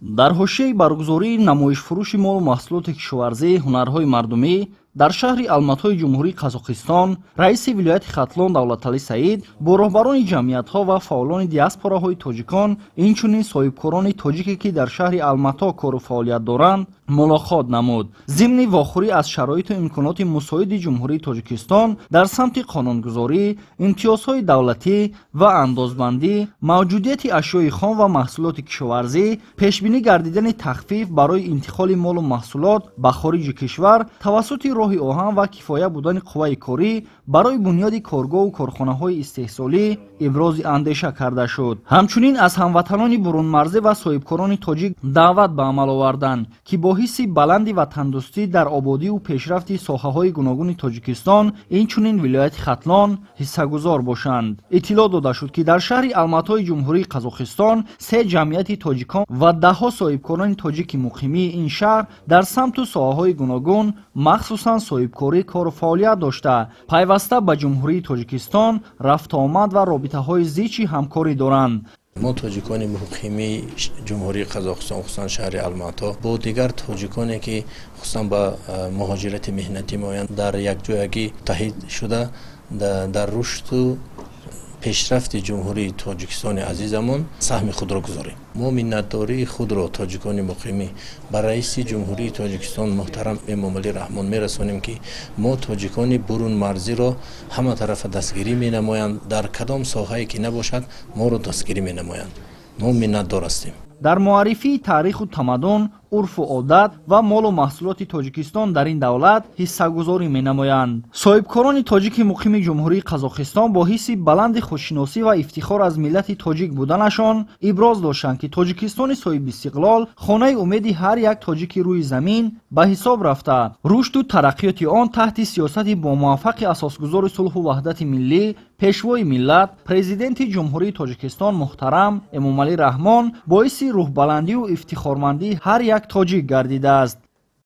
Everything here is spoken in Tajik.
дар ҳошияи баргузории намоишфурӯши молу маҳсулоти кишоварзӣ ҳунарҳои мардумӣ дар шаҳри Алматои ҷумҳурии Қазоқистон, раиси вилояти Хатлон Давлаталӣ Саид бо роҳбарони ҷамъиятҳо ва фаъолони диаспораҳои тоҷикон, инчунин соҳибкорони тоҷике ки дар шаҳри Алмато кору фаъолият доранд, мулоқот намуд. Зимни вохӯрӣ аз шароиту имконоти мусоиди ҷумҳурии Тоҷикистон дар самти қонунгузорӣ, имтиёзҳои давлатӣ ва андозбандӣ, мавҷудияти ашёи хом ва маҳсулоти кишоварзӣ, пешбинӣ гардидани тахфиф барои интиқоли молу маҳсулот ба хориҷи кишвар тавассути роҳи оҳан ва кифоя будани қувваи корӣ барои бунёди коргоҳу корхонаҳои истеҳсолӣ ибрози андеша карда шуд. Ҳамчунин аз ҳамватанони бурунмарзӣ ва соҳибкорони тоҷик даъват ба амал оварданд, ки бо ҳисси баланди ватандӯстӣ дар ободиву пешрафти соҳаҳои гуногуни Тоҷикистон, инчунин вилояти Хатлон ҳиссагузор бошанд. Иттилоъ дода шуд, ки дар шаҳри Алматои ҷумҳурии Қазоқистон 3 ҷамъияти тоҷикон ва даҳҳо соҳибкорони тоҷики муқимии ин шаҳр дар самту соҳаҳои гуногун, махсусан соҳибкорӣ кору фаъолият дошта, пайваста ба ҷумҳурии Тоҷикистон рафтуомад ва робитаҳои зичи ҳамкорӣ доранд. мо тоҷикони муқими ҷумҳурии Қазоқистон, хусусан шаҳри Алмато, бо дигар тоҷиконе ки хусусан ба муҳоҷирати меҳнатӣ меоянд, дар якҷоягӣ муттаҳид шуда дар рушду пешрафти ҷумҳурии Тоҷикистони азизамон саҳми худро гузорем. мо миннатдории худро тоҷикони муқимӣ ба раиси ҷумҳурии Тоҷикистон муҳтарам Эмомалӣ Раҳмон мерасонем, ки мо тоҷикони бурунмарзиро ҳама тарафа дастгирӣ менамоянд, дар кадом соҳае ки набошад моро дастгирӣ менамоянд. мо миннатдор ҳастем. дар муаррифии таъриху тамаддун, урфу одат ва молу маҳсулоти Тоҷикистон дар ин давлат ҳиссагузорӣ менамоянд. Соҳибкорони тоҷики муқими ҷумҳурии Қазоқистон бо ҳисси баланди худшиносӣ ва ифтихор аз миллати тоҷик буданашон иброз доштанд, ки Тоҷикистони соҳибистиқлол хонаи умеди ҳар як тоҷики рӯи замин ба ҳисоб рафта, рушду тараққиёти он таҳти сиёсати бомуваффақи асосгузори сулҳу ваҳдати миллӣ, пешвои миллат, президенти ҷумҳурии Тоҷикистон муҳтарам Эмомалӣ Раҳмон боиси рӯҳбаландию ифтихормандии ҳар як тоҷик гардидааст.